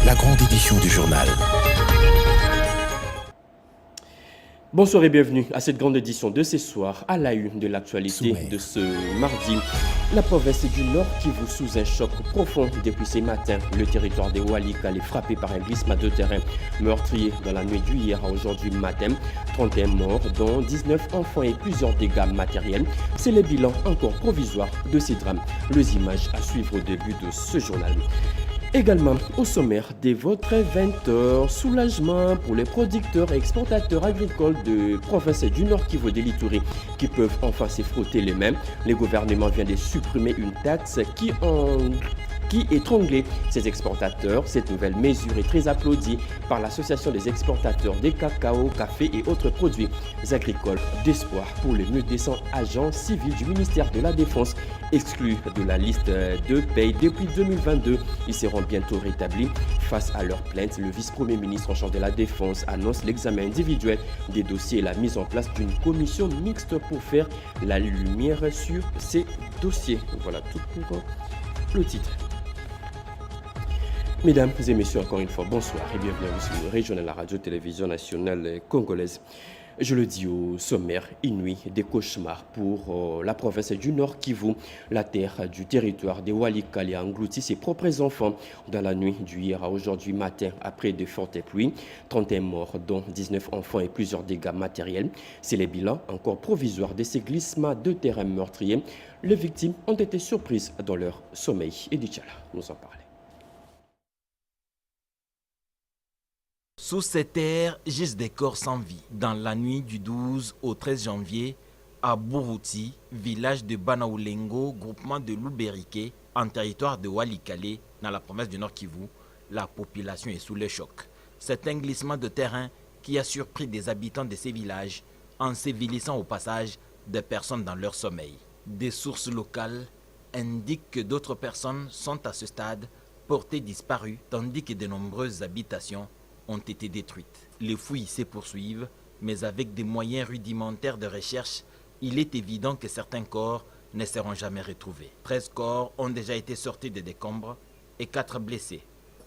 la grande édition du journal. Bonsoir et bienvenue à cette grande édition de ce soir, à la une de l'actualité de ce mardi. La province du Nord qui vous sous un choc profond depuis ce matin. Le territoire de Walikale est frappé par un glissement de terrain meurtrier dans la nuit d'hier à aujourd'hui matin. 31 morts, dont 19 enfants et plusieurs dégâts matériels. C'est le bilan encore provisoire de ces drames. Les images à suivre au début de ce journal. Également au sommaire de votre 20h, soulagement pour les producteurs et exportateurs agricoles de province du Nord Kivu de l'Ituri qui peuvent enfin se frotter les mains. Le gouvernement vient de supprimer une taxe qui étranglait ces exportateurs. Cette nouvelle mesure est très applaudie par l'association des exportateurs des cacao, café et autres produits agricoles. D'espoir pour les 1200 agents civils du ministère de la Défense exclus de la liste de paye depuis 2022. Ils seront bientôt rétablis. Face à leurs plaintes, le vice-premier ministre en charge de la Défense annonce l'examen individuel des dossiers et la mise en place d'une commission mixte pour faire la lumière sur ces dossiers. Voilà tout pour le titre. Mesdames et messieurs, encore une fois, bonsoir et bienvenue à vous sur le régional, la radio-télévision nationale congolaise. Je le dis au sommaire, une nuit des cauchemars pour la province du Nord Kivu. La terre du territoire de Walikale a englouti ses propres enfants dans la nuit d'hier à aujourd'hui matin après de fortes pluies. 31 morts, dont 19 enfants et plusieurs dégâts matériels. C'est le bilan encore provisoire de ces glissements de terrain meurtriers. Les victimes ont été surprises dans leur sommeil. Edith Chala nous en parlait. Sous ces terres gisent des corps sans vie. Dans la nuit du 12 au 13 janvier, à Buruti, village de Banaoulengo, groupement de Louberike, en territoire de Walikale, dans la province du Nord Kivu, la population est sous le choc. C'est un glissement de terrain qui a surpris des habitants de ces villages, ensevelissant au passage des personnes dans leur sommeil. Des sources locales indiquent que d'autres personnes sont à ce stade portées disparues, tandis que de nombreuses habitations ont été détruites. Les fouilles se poursuivent, mais avec des moyens rudimentaires de recherche, il est évident que certains corps ne seront jamais retrouvés. 13 corps ont déjà été sortis des décombres et 4 blessés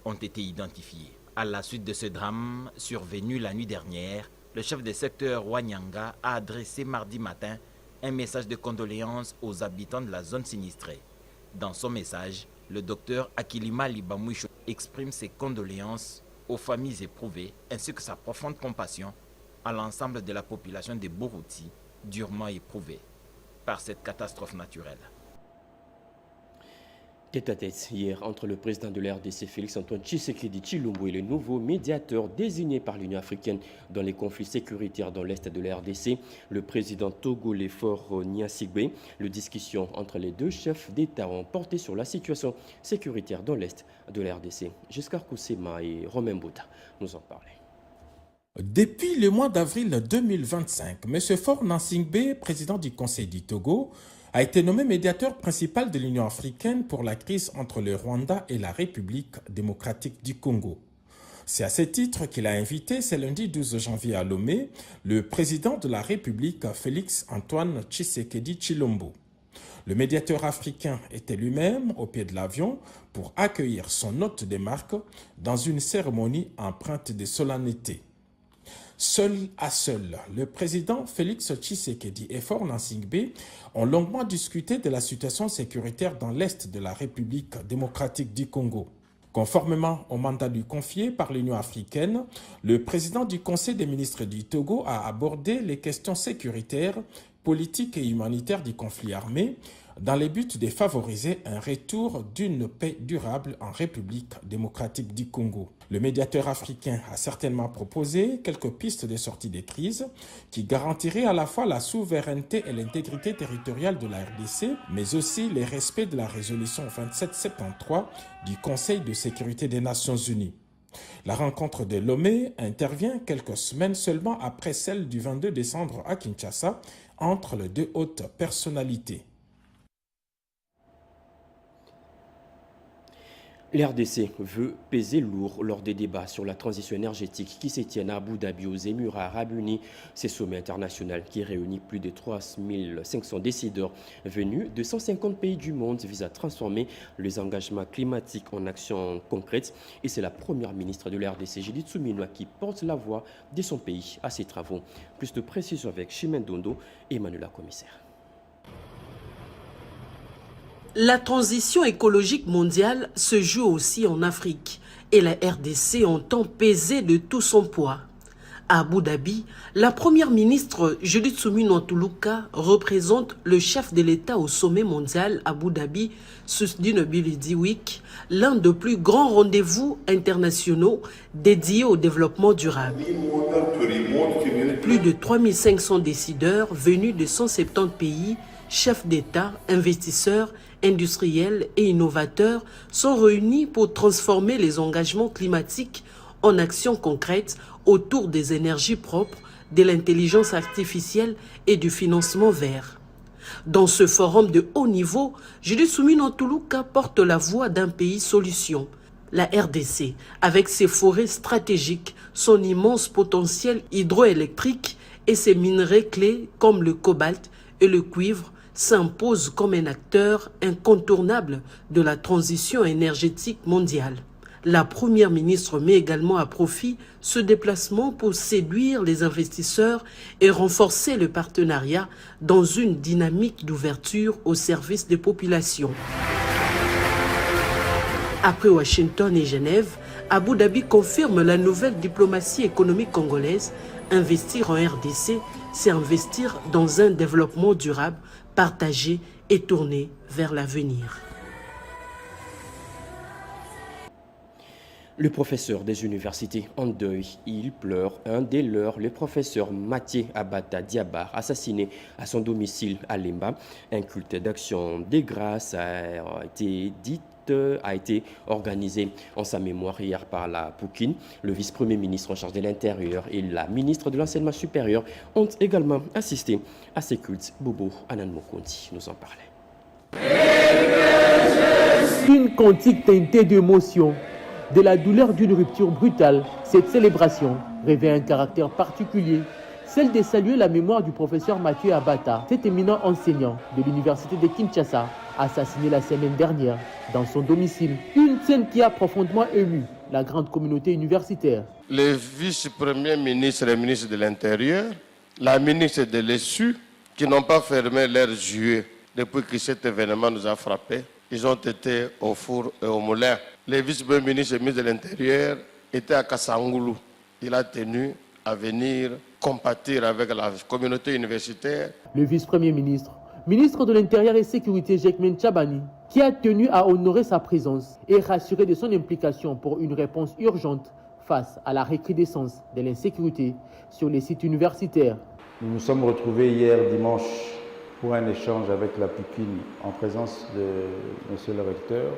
ont été identifiés. À la suite de ce drame survenu la nuit dernière, le chef de secteur Wanyanga a adressé mardi matin un message de condoléances aux habitants de la zone sinistrée. Dans son message, le docteur Akilima Libamoucho exprime ses condoléances aux familles éprouvées, ainsi que sa profonde compassion à l'ensemble de la population de Buruti, durement éprouvée par cette catastrophe naturelle. Tête-à-tête hier entre le président de la RDC Félix-Antoine Tshisekedi Tshilombo et le nouveau médiateur désigné par l'Union africaine dans les conflits sécuritaires dans l'est de la RDC, le président togolais Faure Gnassingbé. Les discussions entre les deux chefs d'État ont porté sur la situation sécuritaire dans l'est de la RDC. Giscard Koussema et Romain Bouta nous en parlaient. Depuis le mois d'avril 2025, M. Faure Gnassingbé, président du Conseil du Togo, a été nommé médiateur principal de l'Union africaine pour la crise entre le Rwanda et la République démocratique du Congo. C'est à ce titre qu'il a invité ce lundi 12 janvier à Lomé le président de la République Félix-Antoine Tshisekedi Tshilombo. Le médiateur africain était lui-même au pied de l'avion pour accueillir son hôte de marque dans une cérémonie empreinte de solennité. Seul à seul, le président Félix Tshisekedi et Faure Gnassingbé ont longuement discuté de la situation sécuritaire dans l'est de la République démocratique du Congo. Conformément au mandat lui confié par l'Union africaine, le président du Conseil des ministres du Togo a abordé les questions sécuritaires, politiques et humanitaires du conflit armé dans le but de favoriser un retour d'une paix durable en République démocratique du Congo. Le médiateur africain a certainement proposé quelques pistes de sortie des crises qui garantiraient à la fois la souveraineté et l'intégrité territoriale de la RDC, mais aussi le respect de la résolution 2773 du Conseil de sécurité des Nations Unies. La rencontre de Lomé intervient quelques semaines seulement après celle du 22 décembre à Kinshasa entre les deux hautes personnalités. L'RDC veut peser lourd lors des débats sur la transition énergétique qui se tiennent à Abu Dhabi, aux Émirats arabes unis. Ce sommet international qui réunit plus de 3500 décideurs venus de 150 pays du monde vise à transformer les engagements climatiques en actions concrètes. Et c'est la première ministre de l'RDC, Judith Suminwa, qui porte la voix de son pays à ces travaux. Plus de précision avec Chimène Dondo et Emmanuela Commissaire. La transition écologique mondiale se joue aussi en Afrique et la RDC entend peser de tout son poids. À Abu Dhabi, la première ministre Judith Suminwa représente le chef de l'État au sommet mondial Abu Dhabi Sustainability Week, l'un des plus grands rendez-vous internationaux dédiés au développement durable. Plus de 3500 décideurs venus de 170 pays, chefs d'État, investisseurs, industriels et innovateurs sont réunis pour transformer les engagements climatiques en actions concrètes autour des énergies propres, de l'intelligence artificielle et du financement vert. Dans ce forum de haut niveau, Judith Suminwa porte la voix d'un pays solution. La RDC, avec ses forêts stratégiques, son immense potentiel hydroélectrique et ses minerais clés comme le cobalt et le cuivre, s'impose comme un acteur incontournable de la transition énergétique mondiale. La première ministre met également à profit ce déplacement pour séduire les investisseurs et renforcer le partenariat dans une dynamique d'ouverture au service des populations. Après Washington et Genève, Abu Dhabi confirme la nouvelle diplomatie économique congolaise. Investir en RDC, c'est investir dans un développement durable, partagé et tourné vers l'avenir. Le professeur des universités en deuil, il pleure un des leurs, le professeur Mathieu Abata Diabar, assassiné à son domicile à Lemba. Un culte d'action de grâce a été organisé en sa mémoire hier par la Poukine. Le vice-premier ministre en charge de l'Intérieur et la ministre de l'Enseignement supérieur ont également assisté à ces cultes. Bobo Anan Mokonti nous en parlait. Une cantique teintée d'émotion, de la douleur d'une rupture brutale, cette célébration revêt un caractère particulier, celle de saluer la mémoire du professeur Mathieu Abata, cet éminent enseignant de l'université de Kinshasa, assassiné la semaine dernière dans son domicile. Une scène qui a profondément ému la grande communauté universitaire. Le vice-premier ministre et le ministre de l'Intérieur, la ministre de l'ESU, qui n'ont pas fermé leurs yeux depuis que cet événement nous a frappés. Ils ont été au four et au moulin. Le vice-premier ministre et le ministre de l'Intérieur était à Kassangoulou. Il a tenu à venir compatir avec la communauté universitaire. Le vice-premier ministre, ministre de l'Intérieur et Sécurité, Jekmen Tchabani, qui a tenu à honorer sa présence et rassurer de son implication pour une réponse urgente face à la recrudescence de l'insécurité sur les sites universitaires. Nous nous sommes retrouvés hier dimanche pour un échange avec la Poukine en présence de M. le recteur.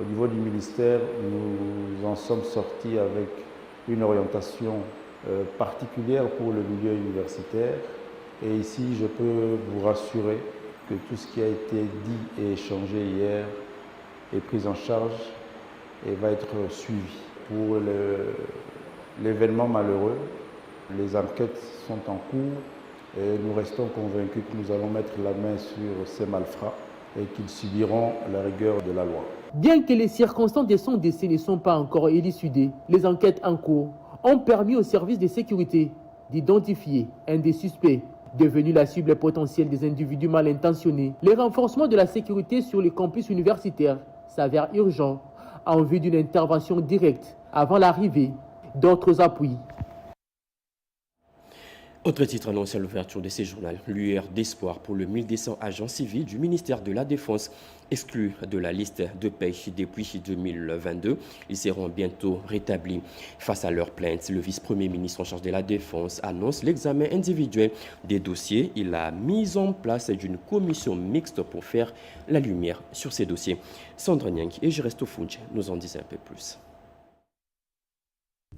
Au niveau du ministère, nous en sommes sortis avec une orientation particulière pour le milieu universitaire. Et ici, je peux vous rassurer que tout ce qui a été dit et échangé hier est pris en charge et va être suivi. Pour l'événement malheureux, les enquêtes sont en cours et nous restons convaincus que nous allons mettre la main sur ces malfrats et qu'ils subiront la rigueur de la loi. Bien que les circonstances de son décès ne sont pas encore élucidées, les enquêtes en cours ont permis aux services de sécurité d'identifier un des suspects devenu la cible potentielle des individus mal intentionnés. Le renforcement de la sécurité sur les campus universitaires s'avère urgent en vue d'une intervention directe avant l'arrivée d'autres appuis. Autre titre annoncé à l'ouverture de ces journaux, lueur d'espoir pour le 1200 agents civils du ministère de la Défense exclus de la liste de paie depuis 2022. Ils seront bientôt rétablis. Face à leurs plaintes, le vice-premier ministre en charge de la Défense annonce l'examen individuel des dossiers et la mise en place d'une commission mixte pour faire la lumière sur ces dossiers. Sandra Nyang et Geresto Funche nous en disent un peu plus.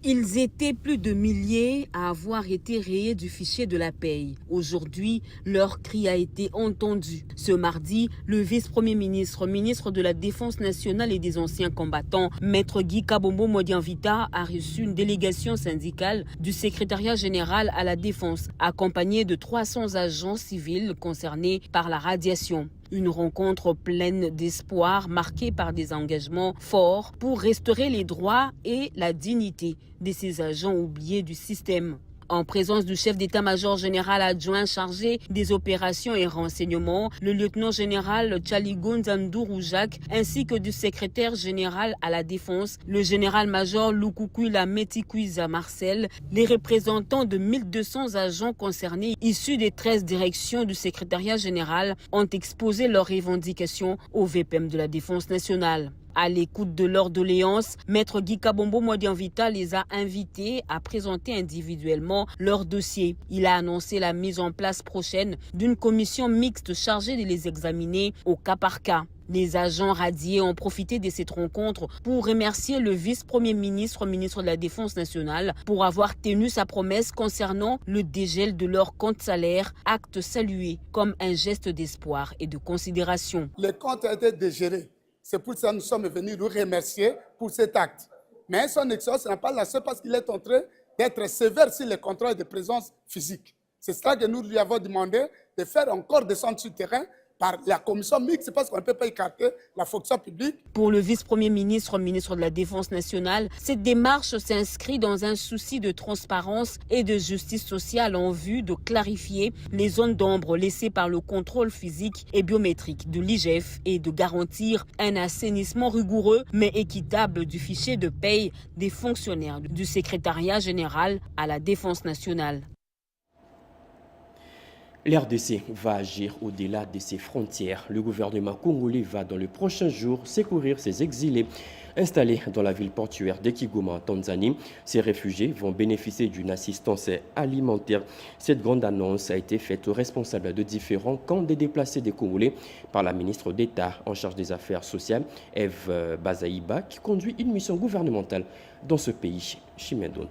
Ils étaient plus de milliers à avoir été rayés du fichier de la paye. Aujourd'hui, leur cri a été entendu. Ce mardi, le vice-premier ministre, ministre de la Défense nationale et des anciens combattants, Maître Guy Kabombo Modianvita, a reçu une délégation syndicale du secrétariat général à la Défense, accompagnée de 300 agents civils concernés par la radiation. Une rencontre pleine d'espoir, marquée par des engagements forts pour restaurer les droits et la dignité de ces agents oubliés du système. En présence du chef d'état-major général adjoint chargé des opérations et renseignements, le lieutenant-général Tchaligoun Zandourou Jacques, ainsi que du secrétaire général à la Défense, le général-major Lukukuila Metikuiza Marcel, les représentants de 1200 agents concernés issus des 13 directions du secrétariat général ont exposé leurs revendications au VPM de la Défense nationale. À l'écoute de leurs doléances, Maître Guy Kabombo Modianvita les a invités à présenter individuellement leur dossier. Il a annoncé la mise en place prochaine d'une commission mixte chargée de les examiner au cas par cas. Les agents radiés ont profité de cette rencontre pour remercier le vice-premier ministre, ministre de la Défense nationale, pour avoir tenu sa promesse concernant le dégel de leur compte salaire, acte salué comme un geste d'espoir et de considération. Les comptes ont été dégérés. C'est pour ça que nous sommes venus nous remercier pour cet acte. Mais son excellence n'est pas la seule parce qu'il est en train d'être sévère sur les contrôles de présence physique. C'est cela que nous lui avons demandé de faire encore descendre sur le terrain par la commission mixte parce qu'on ne peut pas écarter la fonction publique. Pour le vice-premier ministre, ministre de la Défense nationale, cette démarche s'inscrit dans un souci de transparence et de justice sociale en vue de clarifier les zones d'ombre laissées par le contrôle physique et biométrique de l'IGF et de garantir un assainissement rigoureux mais équitable du fichier de paye des fonctionnaires du secrétariat général à la Défense nationale. L'RDC va agir au-delà de ses frontières. Le gouvernement congolais va dans les prochains jours secourir ses exilés installés dans la ville portuaire de Kigoma en Tanzanie. Ces réfugiés vont bénéficier d'une assistance alimentaire. Cette grande annonce a été faite aux responsables de différents camps de déplacés des Congolais par la ministre d'État en charge des affaires sociales, Eve Bazaïba, qui conduit une mission gouvernementale dans ce pays. Chimendondo.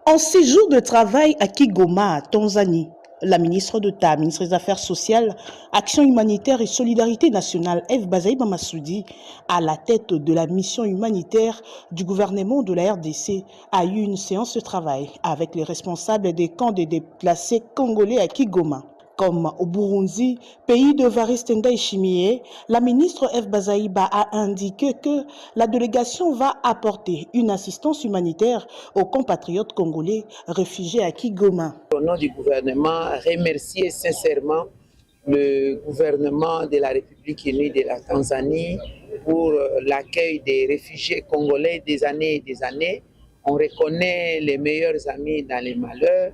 En séjour de travail à Kigoma, Tanzanie, la ministre d'État, ministre des Affaires sociales, Action humanitaire et solidarité nationale, Eve Bazaïba Massoudi, à la tête de la mission humanitaire du gouvernement de la RDC, a eu une séance de travail avec les responsables des camps de déplacés congolais à Kigoma. Comme au Burundi, pays de Evariste Ndayishimiye, la ministre Eve Bazaïba a indiqué que la délégation va apporter une assistance humanitaire aux compatriotes congolais réfugiés à Kigoma. Au nom du gouvernement, remercier sincèrement le gouvernement de la République unie de la Tanzanie pour l'accueil des réfugiés congolais des années et des années. On reconnaît les meilleurs amis dans les malheurs.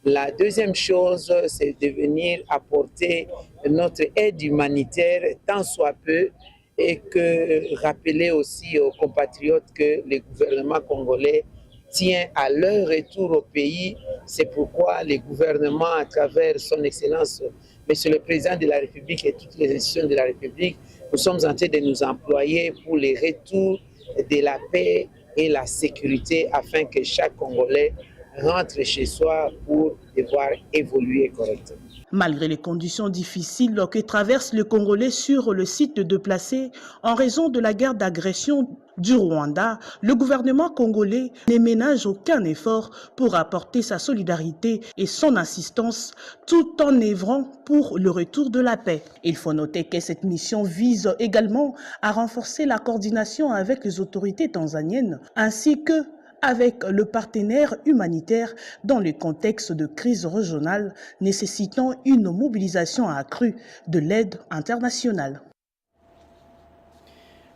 La deuxième chose, c'est de venir apporter notre aide humanitaire tant soit peu et que rappeler aussi aux compatriotes que le gouvernement congolais tient à leur retour au pays. C'est pourquoi le gouvernement, à travers son Excellence, Monsieur le Président de la République et toutes les institutions de la République, nous sommes en train de nous employer pour le retour de la paix et la sécurité afin que chaque Congolais rentre chez soi pour devoir évoluer correctement. Malgré les conditions difficiles que traverse le Congolais sur le site de déplacés en raison de la guerre d'agression du Rwanda, le gouvernement congolais ne ménage aucun effort pour apporter sa solidarité et son assistance tout en œuvrant pour le retour de la paix. Il faut noter que cette mission vise également à renforcer la coordination avec les autorités tanzaniennes ainsi que avec le partenaire humanitaire dans le contexte de crise régionale nécessitant une mobilisation accrue de l'aide internationale.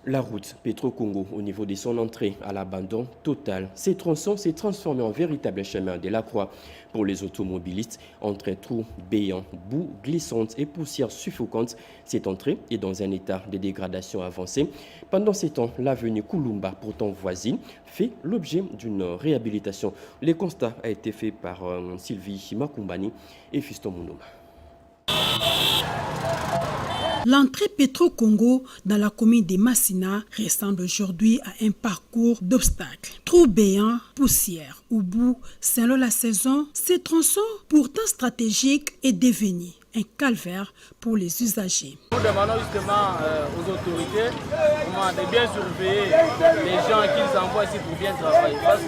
La route Petro-Congo, au niveau de son entrée à l'abandon total, ces tronçons s'est transformé en véritable chemin de la croix pour les automobilistes. Entre trous béants, boue glissante et poussière suffocante, cette entrée est dans un état de dégradation avancée. Pendant ces temps, l'avenue Kulumba, pourtant voisine, fait l'objet d'une réhabilitation. Le constat a été fait par Sylvie Makumbani et Fiston Mounoma. L'entrée Petro-Congo dans la commune de Massina ressemble aujourd'hui à un parcours d'obstacles. Trous béants, poussière ou boue, selon la saison, ce tronçon pourtant stratégique est devenu un calvaire pour les usagers. Nous demandons justement aux autorités de bien surveiller les gens qu'ils envoient ici pour bien travailler. Parce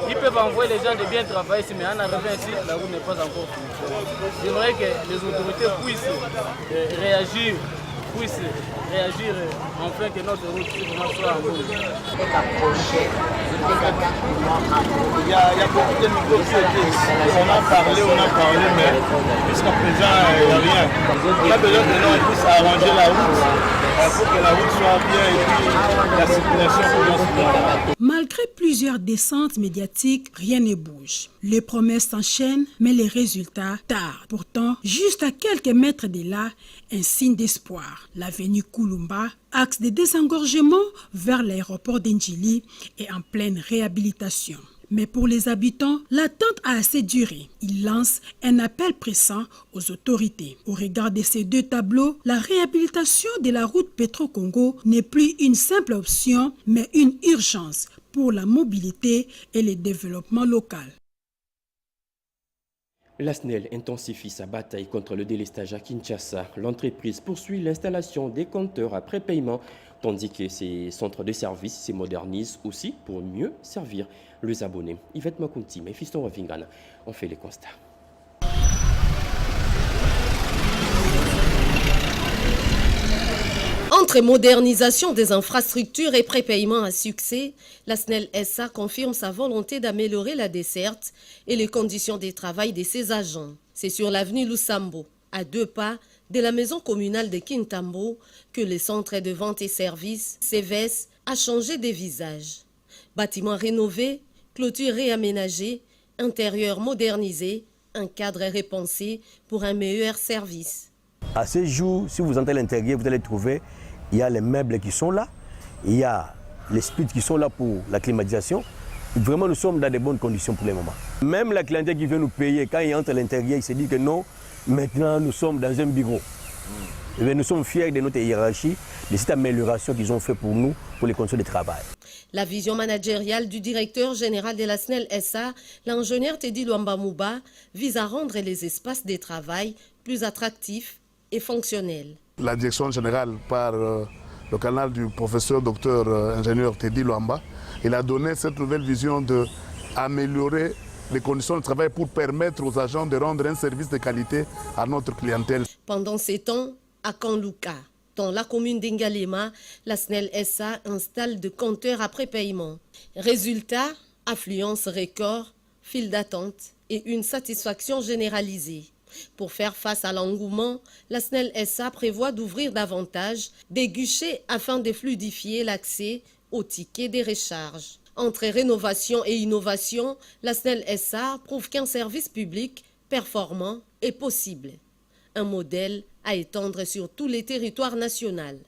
qu'ils peuvent envoyer les gens de bien travailler ici, mais en arrivant ici, la route n'est pas encore finie. C'est vrai que les autorités puissent réagir afin que notre route soit en bonne. Il y a beaucoup de nouveaux qui étaient ici. On a parlé, mais jusqu'à présent, il n'y a rien. On a besoin que l'on puisse arranger la route pour que la route soit bien et puis la circulation soit bien. Malgré plusieurs descentes médiatiques, rien ne bouge. Les promesses s'enchaînent, mais les résultats tardent. Pourtant, juste à quelques mètres de là, un signe d'espoir. L'avenue Kulumba, axe de désengorgement vers l'aéroport d'Indjili, est en pleine réhabilitation. Mais pour les habitants, l'attente a assez duré. Ils lancent un appel pressant aux autorités. Au regard de ces deux tableaux, la réhabilitation de la route Petro-Congo n'est plus une simple option, mais une urgence pour la mobilité et le développement local. La SNEL intensifie sa bataille contre le délestage à Kinshasa. L'entreprise poursuit l'installation des compteurs après paiement, tandis que ses centres de services se modernisent aussi pour mieux servir les abonnés. Yvette Makunti et Fiston Ravingana ont fait les constats. Entre modernisation des infrastructures et prépaiement à succès, la SNEL SA confirme sa volonté d'améliorer la desserte et les conditions de travail de ses agents. C'est sur l'avenue Lusambo, à 2 pas de la maison communale de Kintambo, que le centre de vente et services, CVS, a changé de visage. Bâtiment rénové, clôture réaménagée, intérieur modernisé, un cadre repensé pour un meilleur service. À ce jour, si vous entrez à l'intérieur, vous allez trouver, il y a les meubles qui sont là, il y a les splits qui sont là pour la climatisation. Vraiment, nous sommes dans de bonnes conditions pour le moment. Même la clientèle qui vient nous payer, quand il entre à l'intérieur, il se dit que non, maintenant nous sommes dans un bureau. Et nous sommes fiers de notre hiérarchie, de cette amélioration qu'ils ont fait pour nous, pour les conditions de travail. La vision managériale du directeur général de la SNEL SA, l'ingénieur Teddy Luamba Mouba, vise à rendre les espaces de travail plus attractifs et fonctionnels. La direction générale, par le canal du professeur docteur ingénieur Teddy Luamba, il a donné cette nouvelle vision d'améliorer les conditions de travail pour permettre aux agents de rendre un service de qualité à notre clientèle. Pendant ces temps, à Kanlouka, dans la commune d'Ingalema, la SNEL SA installe des compteurs après paiement. Résultat, affluence record, file d'attente et une satisfaction généralisée. Pour faire face à l'engouement, la SNEL SA prévoit d'ouvrir davantage des guichets afin de fluidifier l'accès aux tickets de recharge. Entre rénovation et innovation, la SNEL SA prouve qu'un service public performant est possible. Un modèle à étendre sur tous les territoires nationaux.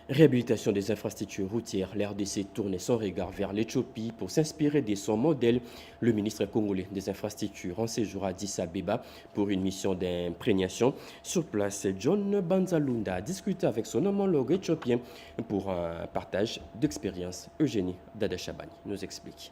Réhabilitation des infrastructures routières, l'RDC tourne son regard vers l'Éthiopie pour s'inspirer de son modèle. Le ministre congolais des infrastructures en séjour à Addis Abeba pour une mission d'imprégnation. Sur place, John Banzalunda a discuté avec son homologue éthiopien pour un partage d'expérience. Eugénie Dadachabani nous explique.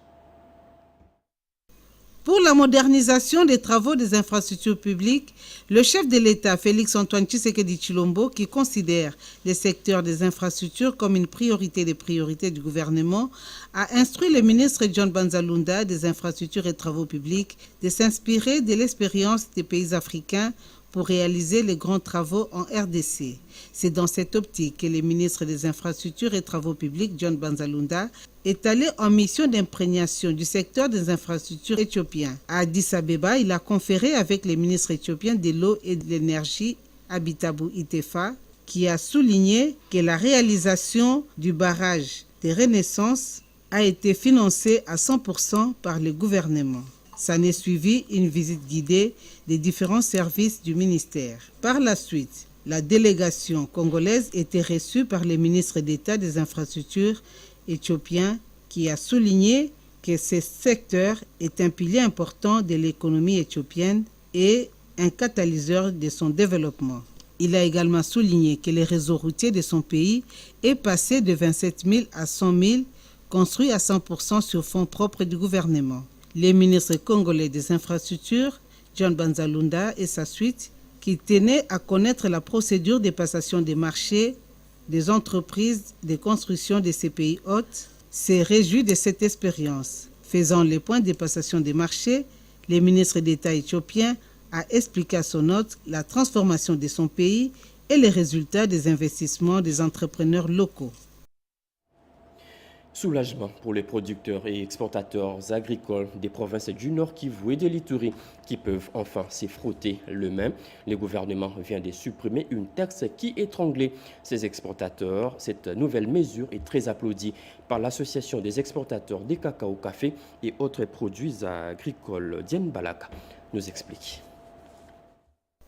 Pour la modernisation des travaux des infrastructures publiques, le chef de l'État, Félix-Antoine Tshisekedi Tshilombo, qui considère le secteur des infrastructures comme une priorité des priorités du gouvernement, a instruit le ministre John Banzalunda des infrastructures et travaux publics de s'inspirer de l'expérience des pays africains pour réaliser les grands travaux en RDC. C'est dans cette optique que le ministre des Infrastructures et Travaux publics, John Banzalunda, est allé en mission d'imprégnation du secteur des infrastructures éthiopiens. À Addis Abeba, il a conféré avec le ministre éthiopien de l'eau et de l'énergie, Abitabou Itefa, qui a souligné que la réalisation du barrage de Renaissance a été financée à 100% par le gouvernement. S'en est suivi une visite guidée des différents services du ministère. Par la suite, la délégation congolaise était reçue par le ministre d'État des infrastructures éthiopien qui a souligné que ce secteur est un pilier important de l'économie éthiopienne et un catalyseur de son développement. Il a également souligné que les réseaux routiers de son pays est passé de 27 000 à 100 000, construits à 100% sur fonds propres du gouvernement. Le ministre congolais des infrastructures, John Banzalunda et sa suite, qui tenait à connaître la procédure de passation des marchés des entreprises de construction de ces pays hôtes, s'est réjoui de cette expérience. Faisant le point de passation des marchés, le ministre d'État éthiopien a expliqué à son hôte la transformation de son pays et les résultats des investissements des entrepreneurs locaux. Soulagement pour les producteurs et exportateurs agricoles des provinces du Nord Kivu et de l'Ituri qui peuvent enfin s'y frotter le main. Le gouvernement vient de supprimer une taxe qui étranglait ces exportateurs. Cette nouvelle mesure est très applaudie par l'Association des exportateurs des cacao, café et autres produits agricoles. Diane Balaka nous explique.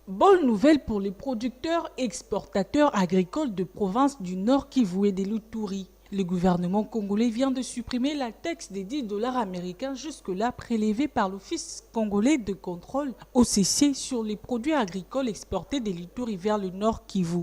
Bonne nouvelle pour les producteurs et exportateurs agricoles de provinces du Nord Kivu et de l'Ituri. Le gouvernement congolais vient de supprimer la taxe des $10 américains jusque-là prélevée par l'Office congolais de contrôle OCC sur les produits agricoles exportés de l'Ituri vers le Nord Kivu.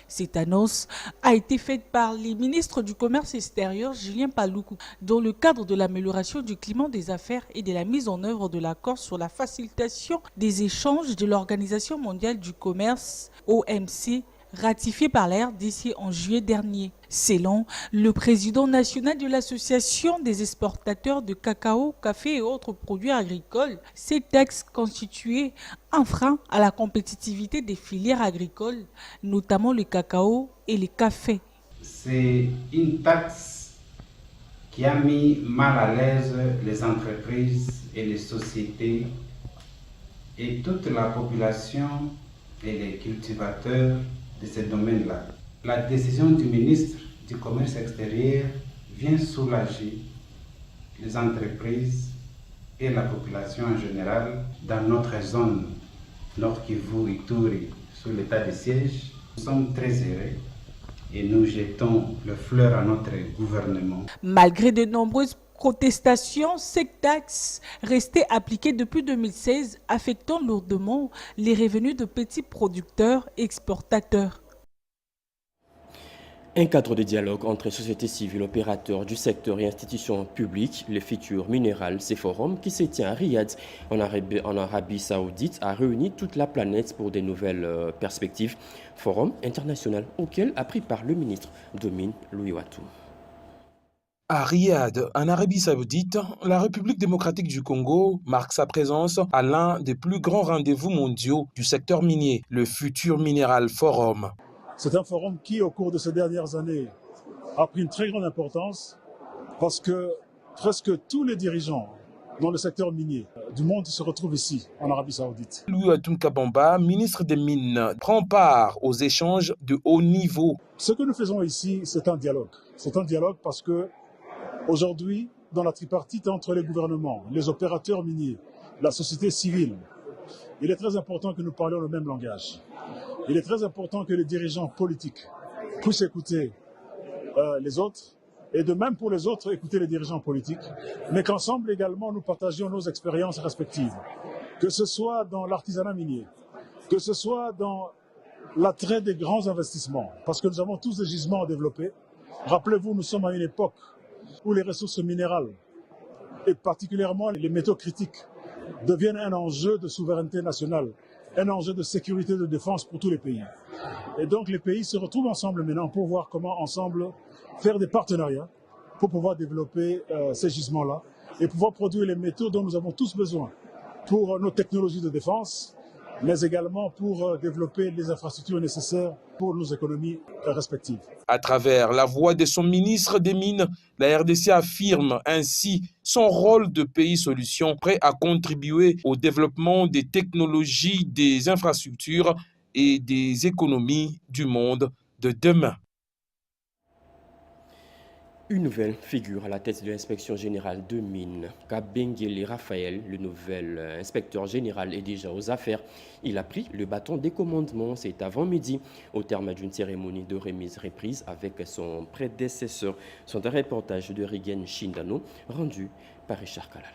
Cette annonce a été faite par les ministres du Commerce extérieur Julien Paluku dans le cadre de l'amélioration du climat des affaires et de la mise en œuvre de l'accord sur la facilitation des échanges de l'Organisation mondiale du commerce OMC ratifié par la RDC en juillet dernier. Selon le président national de l'Association des exportateurs de cacao, café et autres produits agricoles, ces taxes constituaient un frein à la compétitivité des filières agricoles, notamment le cacao et le café. C'est une taxe qui a mis mal à l'aise les entreprises et les sociétés et toute la population et les cultivateurs de ce domaine-là. La décision du ministre du Commerce extérieur vient soulager les entreprises et la population en général dans notre zone Nord Kivu, Ituri, sous l'état de siège. Nous sommes très heureux et nous jetons le fleur à notre gouvernement. Malgré de nombreuses protestations, cette taxe restait appliquée depuis 2016, affectant lourdement les revenus de petits producteurs et exportateurs. Un cadre de dialogue entre sociétés civiles, opérateurs du secteur et institutions publiques, le futur minéral, ce forum qui se tient à Riyad, en Arabie Saoudite, a réuni toute la planète pour de nouvelles perspectives. Forum international auquel a pris part le ministre de Mines, Louis Watou. À Riyad, en Arabie Saoudite, la République démocratique du Congo marque sa présence à l'un des plus grands rendez-vous mondiaux du secteur minier, le Futur Mineral Forum. C'est un forum qui, au cours de ces dernières années, a pris une très grande importance parce que presque tous les dirigeants dans le secteur minier du monde se retrouvent ici, en Arabie Saoudite. Louis Watou Kabamba, ministre des Mines, prend part aux échanges de haut niveau. Ce que nous faisons ici, c'est un dialogue. C'est un dialogue parce que aujourd'hui, dans la tripartite entre les gouvernements, les opérateurs miniers, la société civile, il est très important que nous parlions le même langage. Il est très important que les dirigeants politiques puissent écouter les autres, et de même pour les autres, écouter les dirigeants politiques, mais qu'ensemble également nous partagions nos expériences respectives, que ce soit dans l'artisanat minier, que ce soit dans l'attrait des grands investissements, parce que nous avons tous des gisements à développer. Rappelez-vous, nous sommes à une époque où les ressources minérales, et particulièrement les métaux critiques, deviennent un enjeu de souveraineté nationale, un enjeu de sécurité et de défense pour tous les pays. Et donc les pays se retrouvent ensemble maintenant pour voir comment ensemble faire des partenariats pour pouvoir développer ces gisements-là et pouvoir produire les métaux dont nous avons tous besoin pour nos technologies de défense, mais également pour développer les infrastructures nécessaires pour nos économies respectives. À travers la voix de son ministre des Mines, la RDC affirme ainsi son rôle de pays solution prêt à contribuer au développement des technologies, des infrastructures et des économies du monde de demain. Une nouvelle figure à la tête de l'inspection générale de mines. Kabengele Raphaël, le nouvel inspecteur général, est déjà aux affaires. Il a pris le bâton des commandements cet avant-midi au terme d'une cérémonie de remise reprise avec son prédécesseur. C'est un reportage de Rigen Shindano rendu par Richard Kalala.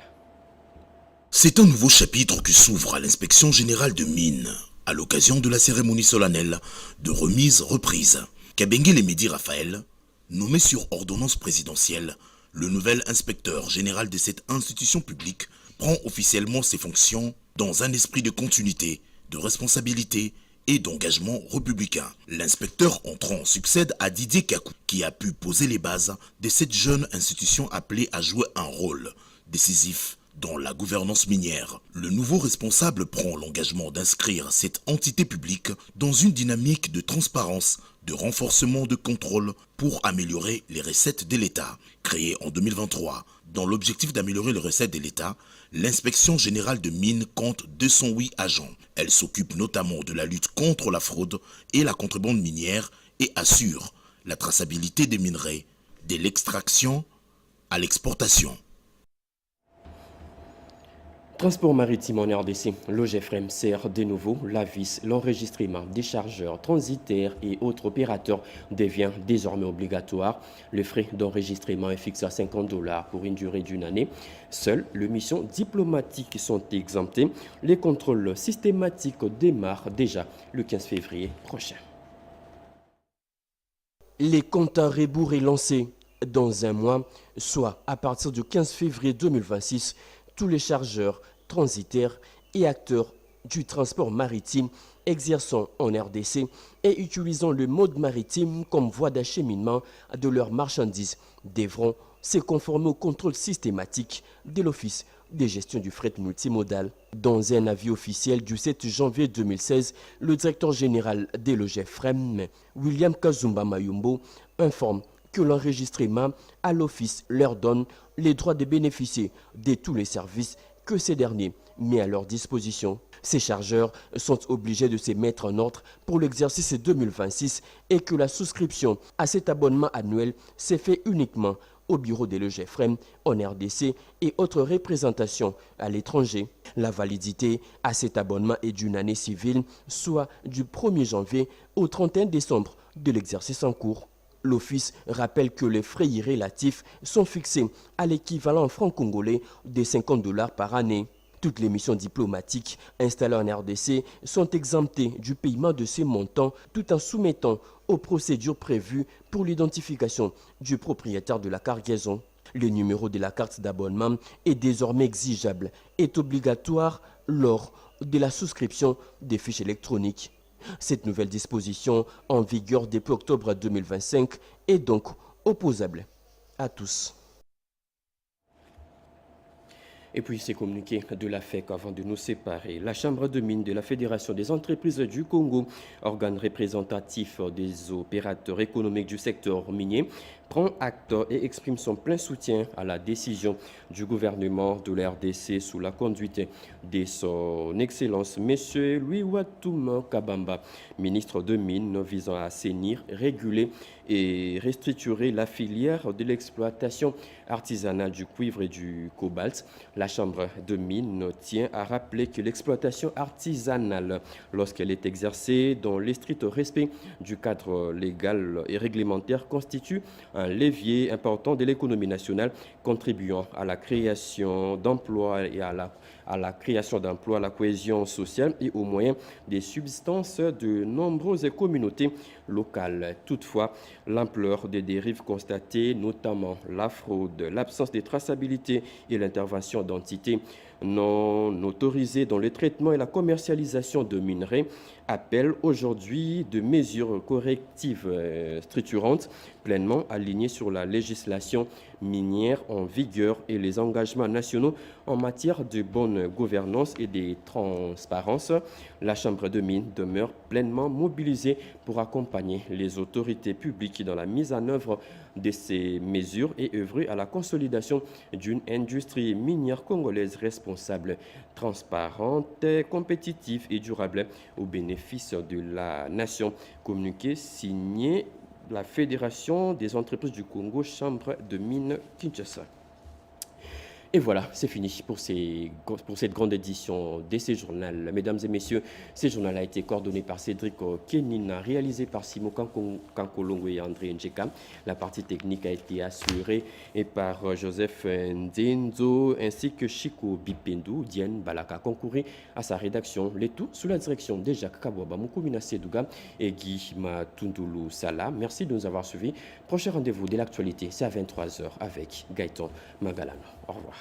C'est un nouveau chapitre qui s'ouvre à l'inspection générale de mines, à l'occasion de la cérémonie solennelle de remise-reprise. Kabengele Mehdi Raphaël, nommé sur ordonnance présidentielle, le nouvel inspecteur général de cette institution publique prend officiellement ses fonctions dans un esprit de continuité, de responsabilité et d'engagement républicain. L'inspecteur entrant succède à Didier Kakou, qui a pu poser les bases de cette jeune institution appelée à jouer un rôle décisif dans la gouvernance minière. Le nouveau responsable prend l'engagement d'inscrire cette entité publique dans une dynamique de transparence, de renforcement de contrôle pour améliorer les recettes de l'État. Créée en 2023, dans l'objectif d'améliorer les recettes de l'État, l'inspection générale de mines compte 208 agents. Elle s'occupe notamment de la lutte contre la fraude et la contrebande minière et assure la traçabilité des minerais, de l'extraction à l'exportation. Transport maritime en RDC, l'OGFREM sert de nouveau la vis. L'enregistrement des chargeurs transitaires et autres opérateurs devient désormais obligatoire. Le frais d'enregistrement est fixé à $50 pour une durée d'une année. Seules les missions diplomatiques sont exemptées. Les contrôles systématiques démarrent déjà le 15 février prochain. Les comptes à rebours est lancé dans un mois, soit à partir du 15 février 2026. Tous les chargeurs transitaires et acteurs du transport maritime exerçant en RDC et utilisant le mode maritime comme voie d'acheminement de leurs marchandises devront se conformer au contrôle systématique de l'Office de gestion du fret multimodal. Dans un avis officiel du 7 janvier 2016, le directeur général de l'OGFREM, William Kazumba Mayumbo, informe que l'enregistrement à l'office leur donne les droits de bénéficier de tous les services que ces derniers mettent à leur disposition. Ces chargeurs sont obligés de se mettre en ordre pour l'exercice 2026 et que la souscription à cet abonnement annuel s'est fait uniquement au bureau de l'OGFREM en RDC et autres représentations à l'étranger. La validité à cet abonnement est d'une année civile, soit du 1er janvier au 31 décembre de l'exercice en cours. L'Office rappelle que les frais relatifs sont fixés à l'équivalent franc congolais de $50 par année. Toutes les missions diplomatiques installées en RDC sont exemptées du paiement de ces montants tout en soumettant aux procédures prévues pour l'identification du propriétaire de la cargaison. Le numéro de la carte d'abonnement est désormais exigeable et est obligatoire lors de la souscription des fiches électroniques. Cette nouvelle disposition, en vigueur depuis octobre 2025, est donc opposable à tous. Et puis, c'est communiqué de la FEC avant de nous séparer. La Chambre de mines de la Fédération des entreprises du Congo, organe représentatif des opérateurs économiques du secteur minier, prend acte et exprime son plein soutien à la décision du gouvernement de la RDC sous la conduite de son Excellence M. Louis Watouma Kabamba, ministre de Mines, visant à assainir, réguler et restructurer la filière de l'exploitation artisanale du cuivre et du cobalt. La Chambre de Mines tient à rappeler que l'exploitation artisanale, lorsqu'elle est exercée dans le strict respect du cadre légal et réglementaire, constitue un levier important de l'économie nationale, contribuant à la création d'emplois et à la création d'emplois, à la cohésion sociale et aux moyens des subsistances de nombreuses communautés locales. Toutefois, l'ampleur des dérives constatées, notamment la fraude, l'absence de traçabilité et l'intervention d'entités non autorisées dans le traitement et la commercialisation de minerais, appellent aujourd'hui de mesures correctives structurantes pleinement alignées sur la législation minière en vigueur et les engagements nationaux en matière de bonne gouvernance et de transparence. La Chambre de mines demeure pleinement mobilisée pour accompagner les autorités publiques dans la mise en œuvre de ces mesures et œuvrer à la consolidation d'une industrie minière congolaise responsable, transparente, compétitive et durable au bénéfice de la nation. Communiqué signé la Fédération des entreprises du Congo, Chambre de mines Kinshasa. Et voilà, c'est fini pour cette grande édition de ce journal. Mesdames et messieurs, ce journal a été coordonné par Cédric Kenina, réalisé par Simo Kankolongo et André Njeka. La partie technique a été assurée par Joseph Nzenzo ainsi que Chico Bipendou. Diane Balaka concouru à sa rédaction. Le tout sous la direction de Jacques Kabouaba, Moukoumina Sedouga et Guy Matundulu Sala. Merci de nous avoir suivis. Prochain rendez-vous de l'actualité, c'est à 23h avec Gaëtan Magalano. Au revoir.